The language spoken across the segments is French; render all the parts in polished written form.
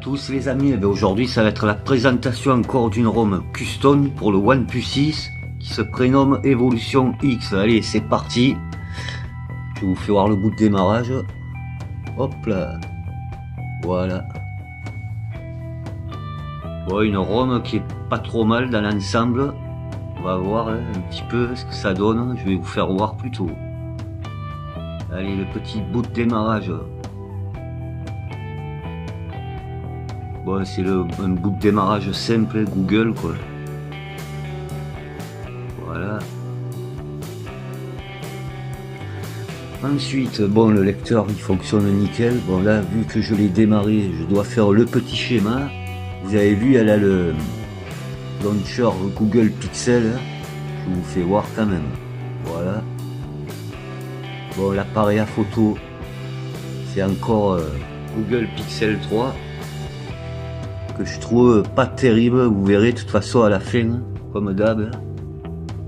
tous les amis, aujourd'hui ça va être la présentation encore d'une ROM custom pour le OnePlus 6 qui se prénomme Evolution X. Allez, c'est parti. Je vous fais voir le bout de démarrage. Hop là. Voilà. Bon, une ROM qui est pas trop mal dans l'ensemble. On va voir un petit peu ce que ça donne. Je vais vous faire voir plutôt. Allez, le petit bout de démarrage. Bon, c'est un bout de démarrage simple, Google quoi. Voilà. Ensuite, bon, le lecteur il fonctionne nickel. Bon là, vu que je l'ai démarré, je dois faire le petit schéma. Vous avez vu, elle a le launcher Google Pixel. Je vous fais voir quand même. Voilà. Bon, l'appareil à photo, c'est encore Google Pixel 3. Que je trouve pas terrible, vous verrez de toute façon à la fin, comme d'hab.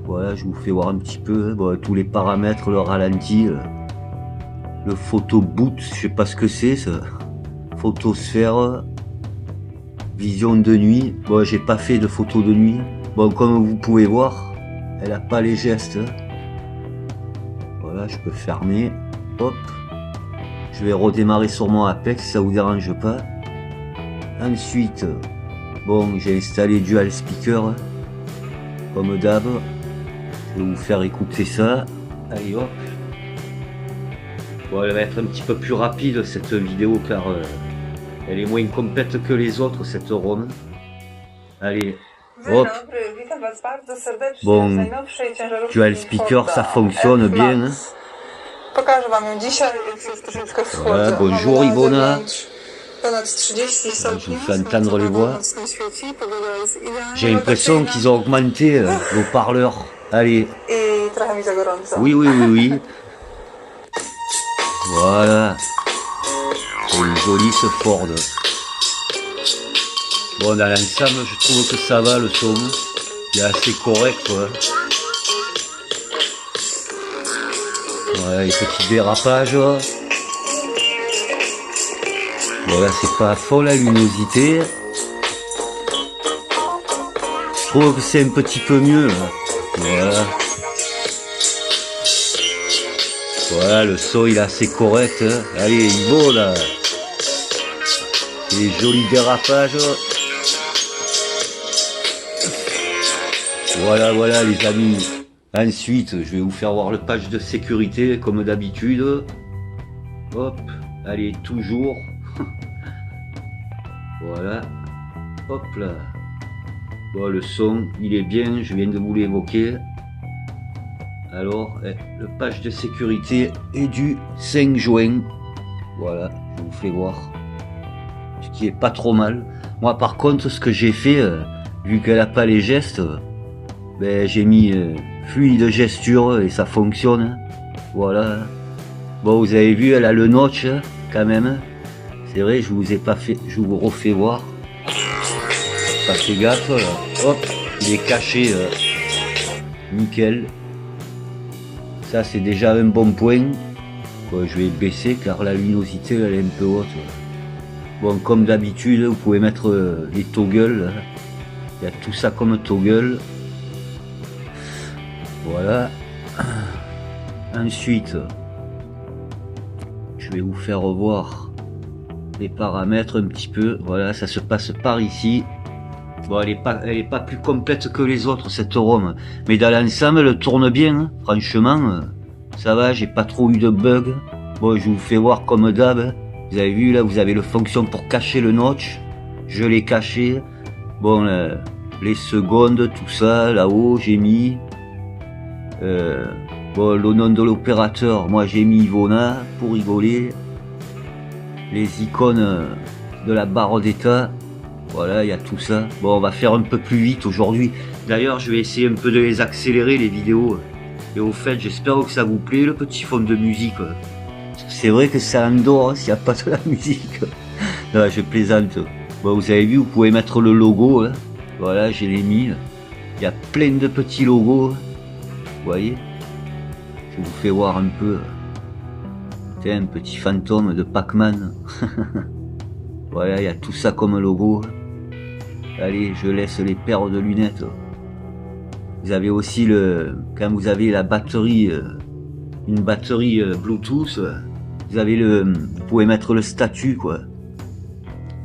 Voilà, je vous fais voir un petit peu, bon, tous les paramètres, le ralenti, le photo boot, je sais pas ce que c'est, ça. Photosphère, vision de nuit. Bon, j'ai pas fait de photo de nuit. Bon, comme vous pouvez voir, elle a pas les gestes. Voilà, je peux fermer. Hop. Je vais redémarrer sur mon Apex, si ça vous dérange pas. Ensuite, bon, j'ai installé Dual Speaker, comme d'hab. Je vais vous faire écouter ça. Allez hop. Bon, elle va être un petit peu plus rapide cette vidéo car elle est moins complète que les autres, cette ROM. Allez, hop. Bon, Dual Speaker, ça fonctionne bien. Hein. Voilà, bonjour Ivona. Je vous fais entendre les voix. J'ai l'impression qu'ils ont augmenté le parleur. Allez. Oui, oui, oui, oui. Voilà. C'est une jolie ce Ford. Bon, dans l'ensemble, je trouve que ça va le son. Il est assez correct, quoi. Voilà, les petits dérapages. Voilà, c'est pas fort la luminosité. Je trouve que c'est un petit peu mieux. Voilà. Voilà, le son il est assez correct. Allez, il vaut là. Les jolis dérapages. Voilà, voilà les amis. Ensuite, je vais vous faire voir le patch de sécurité comme d'habitude. Hop, allez, toujours. Voilà, hop là. Bon, le son, il est bien, je viens de vous l'évoquer. Alors, le patch de sécurité est du 5 juin. Voilà, je vous fais voir. Ce qui est pas trop mal. Moi, par contre, ce que j'ai fait, vu qu'elle n'a pas les gestes, ben, j'ai mis fluide gesture et ça fonctionne. Voilà. Bon, vous avez vu, elle a le notch quand même. C'est vrai, je vous ai pas fait, je vous refais voir. Pas fait gaffe, là. Hop, il est caché, nickel. Ça, c'est déjà un bon point. Bon, je vais baisser car la luminosité, elle est un peu haute. Bon, comme d'habitude, vous pouvez mettre les toggles. Il y a tout ça comme toggle. Voilà. Ensuite, je vais vous faire revoir les paramètres un petit peu. Voilà, ça se passe par ici. Bon, elle est pas plus complète que les autres cette ROM, mais dans l'ensemble elle tourne bien, hein. Franchement ça va, j'ai pas trop eu de bugs. Bon, je vous fais voir comme d'hab. Vous avez vu là, vous avez le fonction pour cacher le notch, je l'ai caché. Bon, les secondes, tout ça là-haut j'ai mis bon, le nom de l'opérateur, moi j'ai mis Ivona pour rigoler. Les icônes de la barre d'état, voilà, il y a tout ça. Bon, on va faire un peu plus vite aujourd'hui. D'ailleurs, je vais essayer un peu de les accélérer, les vidéos. Et au fait, j'espère que ça vous plaît, le petit fond de musique. C'est vrai que ça endort s'il n'y a pas de la musique. Non, je plaisante. Bon, vous avez vu, vous pouvez mettre le logo. Hein. Voilà, j'ai les mis. Il y a plein de petits logos. Vous voyez? Je vous fais voir un peu. Tiens, un petit fantôme de Pac-Man. Voilà, il y a tout ça comme logo. Allez, je laisse les paires de lunettes. Vous avez aussi quand vous avez la batterie, une batterie Bluetooth, vous pouvez mettre le statut, quoi.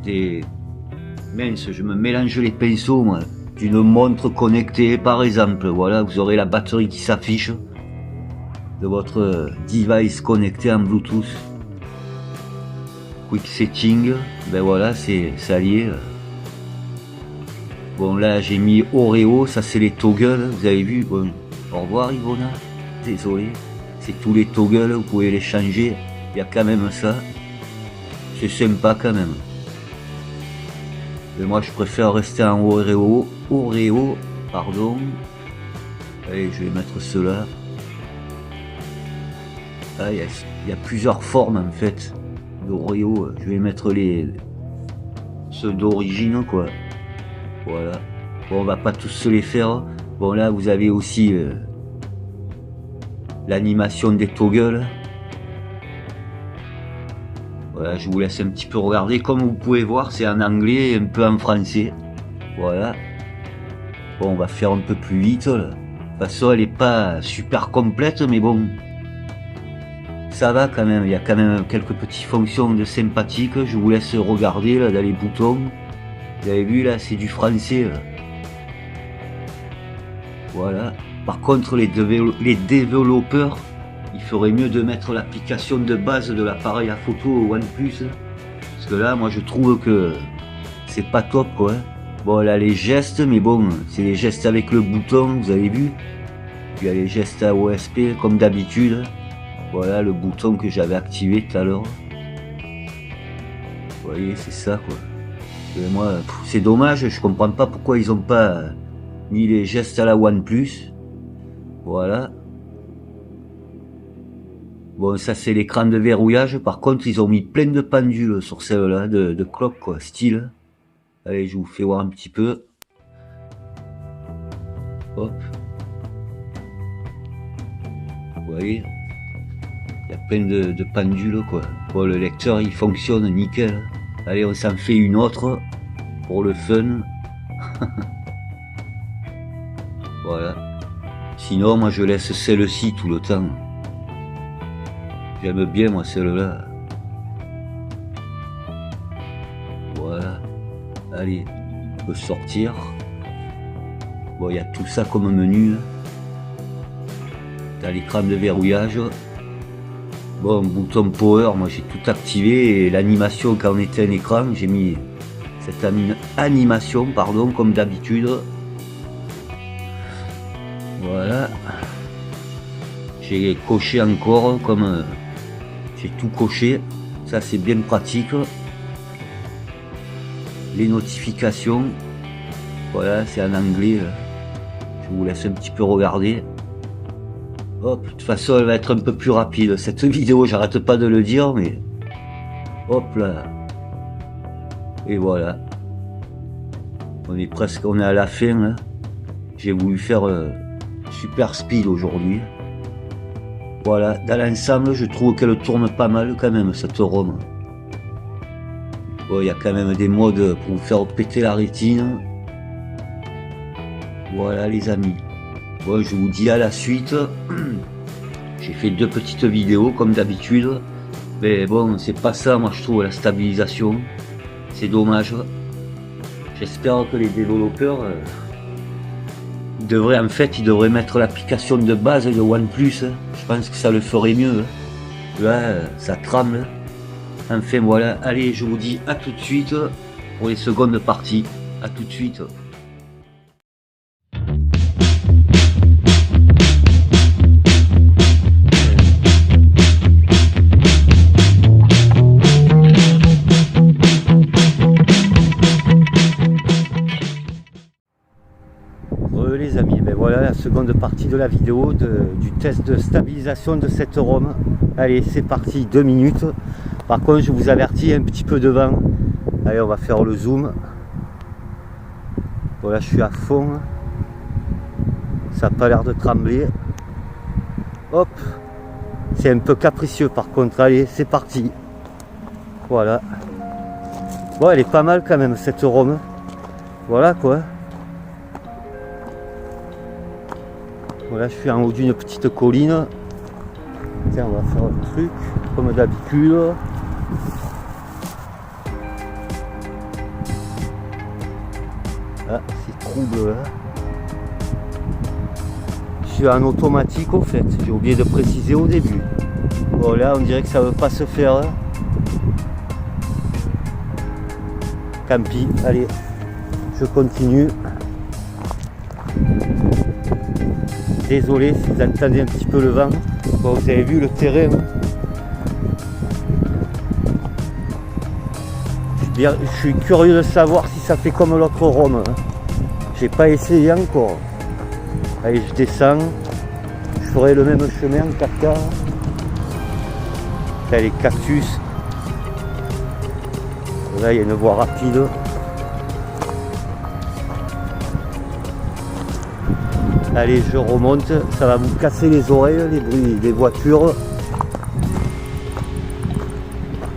Mince, je me mélange les pinceaux, moi. D'une montre connectée, par exemple. Voilà, vous aurez la batterie qui s'affiche de votre device connecté en Bluetooth. Quick Setting, ben voilà, ça y est. Bon, là j'ai mis Oreo, ça c'est les toggles, vous avez vu. Bon, au revoir Yvonna, désolé, c'est tous les toggles, vous pouvez les changer, il y a quand même ça, c'est sympa quand même. Mais moi je préfère rester en Oreo, pardon. Allez, je vais mettre cela. Ah, il y a plusieurs formes en fait d'Oreo, je vais mettre ceux d'origine, quoi. Voilà. Bon, on va pas tous se les faire. Bon, là, vous avez aussi l'animation des toggles. Voilà, je vous laisse un petit peu regarder. Comme vous pouvez voir, c'est en anglais et un peu en français. Voilà. Bon, on va faire un peu plus vite, là. De toute façon, elle est pas super complète, mais bon. Ça va quand même. Il y a quand même quelques petites fonctions de sympathiques. Je vous laisse regarder, là, dans les boutons. Vous avez vu là, c'est du français. Là. Voilà. Par contre, les développeurs, il ferait mieux de mettre l'application de base de l'appareil à photo au OnePlus. Parce que là, moi, je trouve que c'est pas top, quoi. Bon, là, les gestes, mais bon, c'est les gestes avec le bouton, vous avez vu. Puis il y a les gestes à OSP, comme d'habitude. Voilà, le bouton que j'avais activé tout à l'heure. Vous voyez, c'est ça, quoi. Et moi, c'est dommage, je comprends pas pourquoi ils ont pas mis les gestes à la OnePlus. Voilà. Bon, ça c'est l'écran de verrouillage. Par contre, ils ont mis plein de pendules sur celle-là, de clock, quoi, style. Allez, je vous fais voir un petit peu. Hop. Vous voyez, il y a plein de pendules, quoi. Bon, le lecteur, il fonctionne nickel. Allez, on s'en fait une autre pour le fun. Voilà. Sinon, moi, je laisse celle-ci tout le temps. J'aime bien, moi, celle-là. Voilà. Allez, on peut sortir. Bon, il y a tout ça comme menu. T'as l'écran de verrouillage. Bon, bouton power, moi j'ai tout activé et l'animation quand on était un écran, j'ai mis cette animation, pardon, comme d'habitude. Voilà. J'ai coché encore, comme j'ai tout coché. Ça c'est bien pratique. Les notifications, voilà, c'est en anglais. Je vous laisse un petit peu regarder. Hop, de toute façon elle va être un peu plus rapide cette vidéo, j'arrête pas de le dire, mais hop là, et voilà, on est à la fin là. J'ai voulu faire super speed aujourd'hui. Voilà, dans l'ensemble je trouve qu'elle tourne pas mal quand même cette ROM. Bon, il y a quand même des modes pour vous faire péter la rétine. Voilà les amis. Bon, je vous dis à la suite. J'ai fait 2 petites vidéos comme d'habitude. Mais bon, c'est pas ça, moi je trouve, la stabilisation. C'est dommage. J'espère que les développeurs ils devraient mettre l'application de base de OnePlus. Je pense que ça le ferait mieux. Là, ça tremble. Enfin voilà, allez, je vous dis à tout de suite pour les secondes parties. À tout de suite. Les amis, ben voilà la seconde partie de la vidéo du test de stabilisation de cette ROM. Allez, c'est parti, 2 minutes. Par contre, je vous avertis, un petit peu de vent. Allez, on va faire le zoom. Voilà, je suis à fond. Ça n'a pas l'air de trembler. Hop, c'est un peu capricieux par contre. Allez, c'est parti. Voilà. Bon, elle est pas mal quand même cette rhum. Voilà quoi. Voilà, je suis en haut d'une petite colline. Tiens, on va faire un truc comme d'habitude. Ah, c'est trouble là. Je suis en automatique au fait, j'ai oublié de préciser au début. Bon là on dirait que ça veut pas se faire. Tant pis, allez, je continue. Désolé si vous entendez un petit peu le vent. Bon, vous avez vu le terrain. Je suis curieux de savoir si ça fait comme l'autre Rome. J'ai pas essayé encore. Allez, je descends. Je ferai le même chemin en 4x4. Là, les cactus. Là, il y a une voie rapide. Allez, je remonte. Ça va vous casser les oreilles, les bruits des voitures.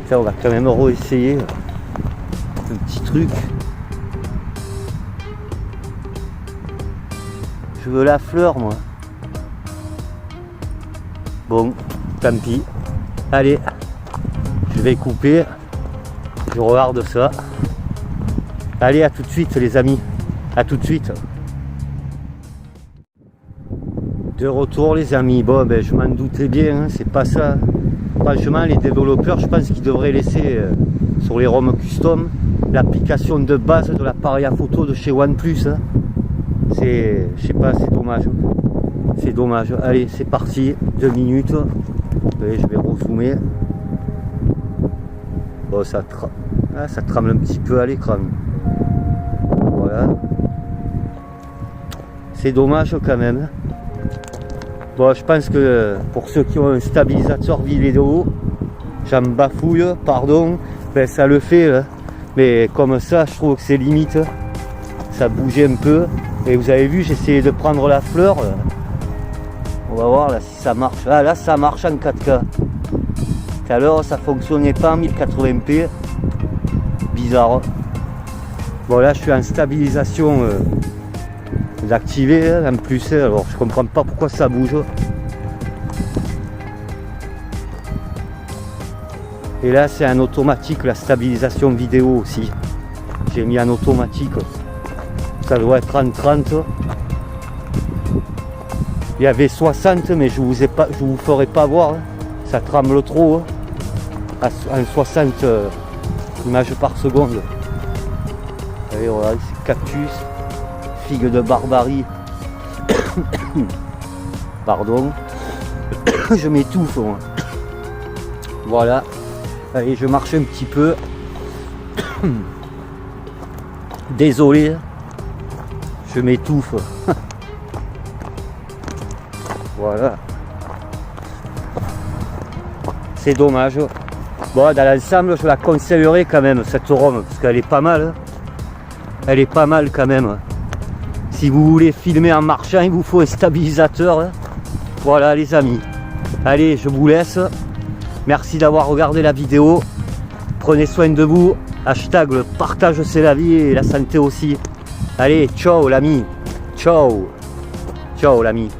Ça, on va quand même réessayer un petit truc. Je veux la fleur, moi. Bon, tant pis. Allez, je vais couper. Je regarde ça. Allez, à tout de suite, les amis. À tout de suite. De retour, les amis. Bon, ben, je m'en doutais bien, hein, c'est pas ça. Franchement, les développeurs, je pense qu'ils devraient laisser sur les ROM custom l'application de base de l'appareil à photo de chez OnePlus. Hein. C'est, je sais pas, c'est dommage. C'est dommage. Allez, c'est parti. 2 minutes. Allez, je vais rezoomer. Bon, ça tremble un petit peu à l'écran. Voilà. C'est dommage quand même. Bon, je pense que pour ceux qui ont un stabilisateur vidéo, j'en bafouille, pardon, ben ça le fait. Hein. Mais comme ça, je trouve que c'est limite. Ça bougeait un peu. Et vous avez vu, j'ai essayé de prendre la fleur. On va voir là si ça marche. Ah, là, ça marche en 4K. Tout à l'heure, ça fonctionnait pas en 1080p. Bizarre. Bon, là, je suis en stabilisation activée en plus. Alors, je comprends pas pourquoi ça bouge. Et là, c'est en automatique la stabilisation vidéo aussi. J'ai mis en automatique. Ça doit être en 30. Il y avait 60, mais je vous ferai pas voir. Hein. Ça tremble trop. Hein. En 60 images par seconde. Allez, voilà, c'est cactus. Figue de barbarie. Pardon. Je m'étouffe. Moi. Voilà. Allez, je marche un petit peu. Désolé. Je m'étouffe. Voilà. C'est dommage. Bon, dans l'ensemble, je la conseillerais quand même, cette ROM, parce qu'elle est pas mal. Elle est pas mal quand même. Si vous voulez filmer en marchant, il vous faut un stabilisateur. Voilà les amis. Allez, je vous laisse. Merci d'avoir regardé la vidéo. Prenez soin de vous. Hashtag le partage c'est la vie et la santé aussi. Allez, ciao l'ami. Ciao. Ciao l'ami.